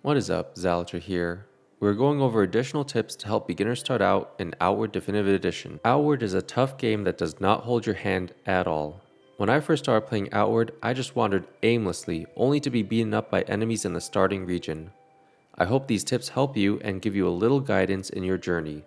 What is up, Xaliter here. We're going over additional tips to help beginners start out in Outward Definitive Edition. Outward is a tough game that does not hold your hand at all. When I first started playing Outward, I just wandered aimlessly, only to be beaten up by enemies in the starting region. I hope these tips help you and give you a little guidance in your journey.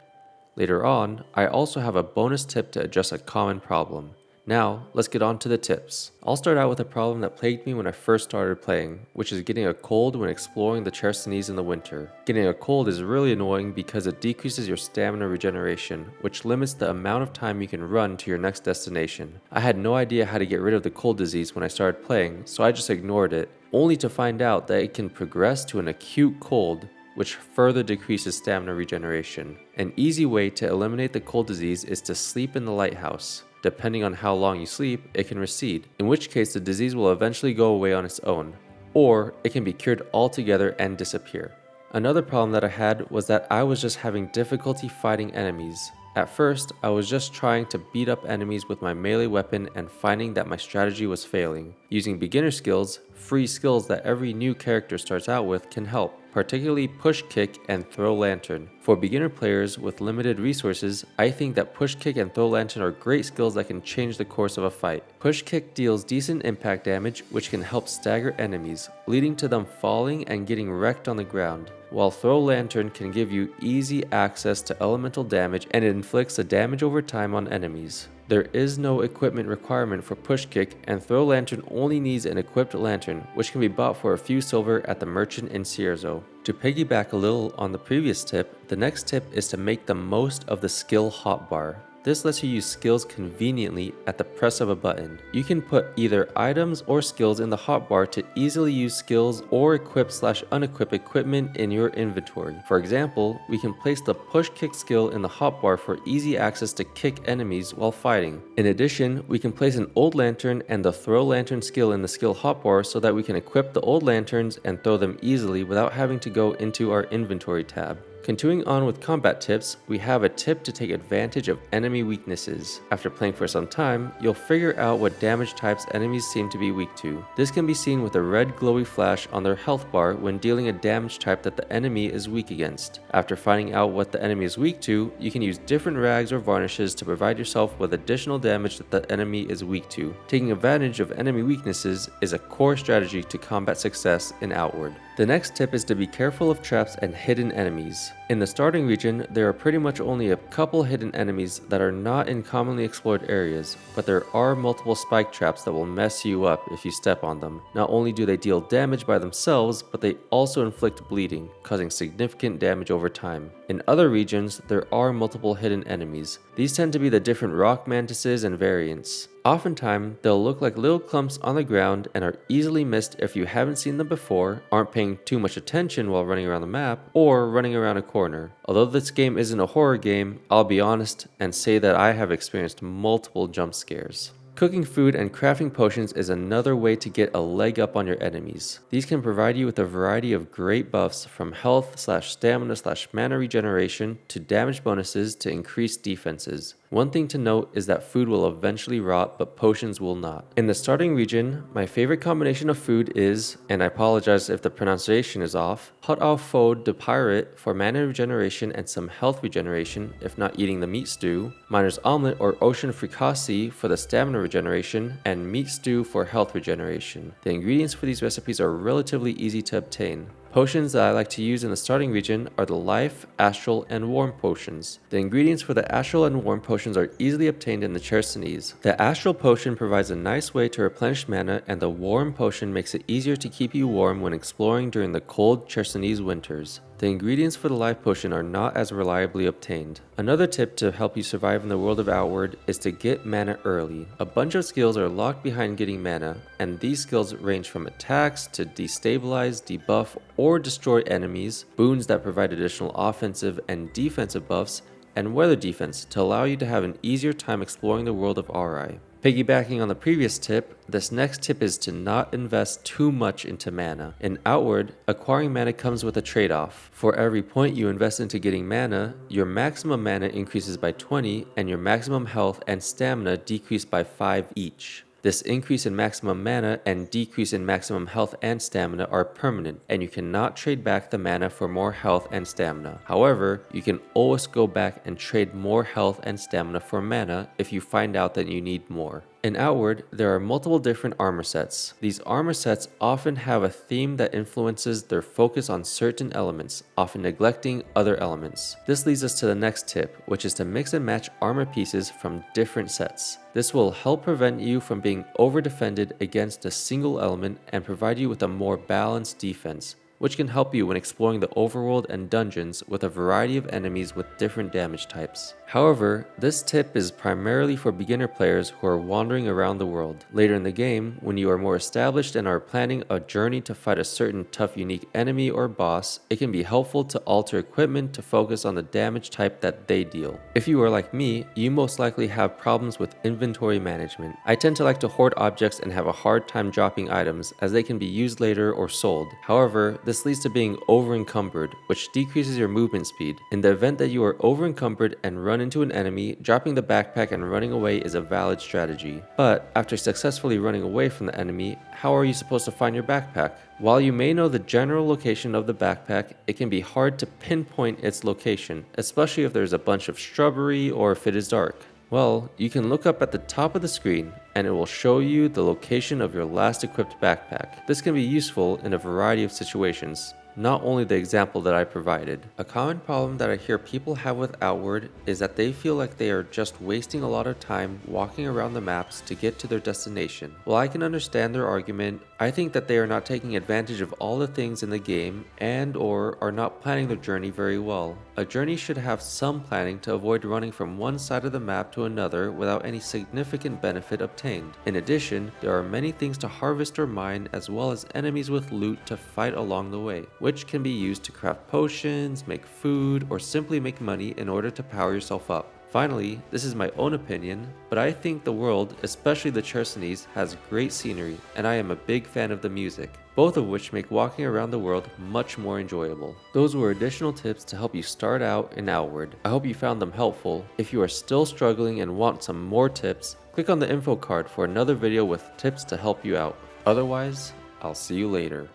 Later on, I also have a bonus tip to address a common problem. Now, let's get on to the tips. I'll start out with a problem that plagued me when I first started playing, which is getting a cold when exploring the Chersonese in the winter. Getting a cold is really annoying because it decreases your stamina regeneration, which limits the amount of time you can run to your next destination. I had no idea how to get rid of the cold disease when I started playing, so I just ignored it, only to find out that it can progress to an acute cold, which further decreases stamina regeneration. An easy way to eliminate the cold disease is to sleep in the lighthouse. Depending on how long you sleep, it can recede, in which case the disease will eventually go away on its own, or it can be cured altogether and disappear. Another problem that I had was that I was just having difficulty fighting enemies. At first, I was just trying to beat up enemies with my melee weapon and finding that my strategy was failing. Using beginner skills, free skills that every new character starts out with, can help, particularly push kick and throw lantern. For beginner players with limited resources, I think that push kick and throw lantern are great skills that can change the course of a fight. Push kick deals decent impact damage, which can help stagger enemies, leading to them falling and getting wrecked on the ground, while throw lantern can give you easy access to elemental damage and it inflicts a damage over time on enemies. There is no equipment requirement for push kick, and throw lantern only needs an equipped lantern, which can be bought for a few silver at the merchant in Cierzo. To piggyback a little on the previous tip, the next tip is to make the most of the skill hotbar. This lets you use skills conveniently at the press of a button. You can put either items or skills in the hotbar to easily use skills or equip/unequip equipment in your inventory. For example, we can place the push kick skill in the hotbar for easy access to kick enemies while fighting. In addition, we can place an old lantern and the throw lantern skill in the skill hotbar so that we can equip the old lanterns and throw them easily without having to go into our inventory tab. Continuing on with combat tips, we have a tip to take advantage of enemy weaknesses. After playing for some time, you'll figure out what damage types enemies seem to be weak to. This can be seen with a red glowy flash on their health bar when dealing a damage type that the enemy is weak against. After finding out what the enemy is weak to, you can use different rags or varnishes to provide yourself with additional damage that the enemy is weak to. Taking advantage of enemy weaknesses is a core strategy to combat success in Outward. The next tip is to be careful of traps and hidden enemies. In the starting region, there are pretty much only a couple hidden enemies that are not in commonly explored areas, but there are multiple spike traps that will mess you up if you step on them. Not only do they deal damage by themselves, but they also inflict bleeding, causing significant damage over time. In other regions, there are multiple hidden enemies. These tend to be the different rock mantises and variants. Oftentimes, they'll look like little clumps on the ground and are easily missed if you haven't seen them before, aren't paying too much attention while running around the map, or running around a corner. Although this game isn't a horror game, I'll be honest and say that I have experienced multiple jump scares. Cooking food and crafting potions is another way to get a leg up on your enemies. These can provide you with a variety of great buffs from health/stamina/mana regeneration to damage bonuses to increased defenses. One thing to note is that food will eventually rot, but potions will not. In the starting region, my favorite combination of food is, and I apologize if the pronunciation is off, hot au feu de pirate for mana regeneration and some health regeneration if not eating the meat stew, miner's omelet or ocean fricassee for the stamina regeneration, and meat stew for health regeneration. The ingredients for these recipes are relatively easy to obtain. Potions that I like to use in the starting region are the Life, Astral, and Warm potions. The ingredients for the Astral and Warm potions are easily obtained in the Chersonese. The Astral potion provides a nice way to replenish mana, and the Warm potion makes it easier to keep you warm when exploring during the cold Chersonese winters. The ingredients for the Life potion are not as reliably obtained. Another tip to help you survive in the world of Outward is to get mana early. A bunch of skills are locked behind getting mana, and these skills range from attacks to destabilize, debuff, or destroy enemies, boons that provide additional offensive and defensive buffs, and weather defense to allow you to have an easier time exploring the world of RI. Piggybacking on the previous tip, this next tip is to not invest too much into mana. In Outward, acquiring mana comes with a trade-off. For every point you invest into getting mana, your maximum mana increases by 20 and your maximum health and stamina decrease by 5 each. This increase in maximum mana and decrease in maximum health and stamina are permanent, and you cannot trade back the mana for more health and stamina. However, you can always go back and trade more health and stamina for mana if you find out that you need more. In Outward, there are multiple different armor sets. These armor sets often have a theme that influences their focus on certain elements, often neglecting other elements. This leads us to the next tip, which is to mix and match armor pieces from different sets. This will help prevent you from being over-defended against a single element and provide you with a more balanced defense, which can help you when exploring the overworld and dungeons with a variety of enemies with different damage types. However, this tip is primarily for beginner players who are wandering around the world. Later in the game, when you are more established and are planning a journey to fight a certain tough unique enemy or boss, it can be helpful to alter equipment to focus on the damage type that they deal. If you are like me, you most likely have problems with inventory management. I tend to like to hoard objects and have a hard time dropping items as they can be used later or sold. However, this leads to being over-encumbered, which decreases your movement speed. In the event that you are over-encumbered and run into an enemy, dropping the backpack and running away is a valid strategy. But after successfully running away from the enemy, how are you supposed to find your backpack? While you may know the general location of the backpack, it can be hard to pinpoint its location, especially if there's a bunch of shrubbery or if it is dark. Well, you can look up at the top of the screen and it will show you the location of your last equipped backpack. This can be useful in a variety of situations, not only the example that I provided. A common problem that I hear people have with Outward is that they feel like they are just wasting a lot of time walking around the maps to get to their destination. While I can understand their argument, I think that they are not taking advantage of all the things in the game and or are not planning their journey very well. A journey should have some planning to avoid running from one side of the map to another without any significant benefit obtained. In addition, there are many things to harvest or mine as well as enemies with loot to fight along the way, which can be used to craft potions, make food, or simply make money in order to power yourself up. Finally, this is my own opinion, but I think the world, especially the Chersonese, has great scenery, and I am a big fan of the music, both of which make walking around the world much more enjoyable. Those were additional tips to help you start out in Outward. I hope you found them helpful. If you are still struggling and want some more tips, click on the info card for another video with tips to help you out. Otherwise, I'll see you later.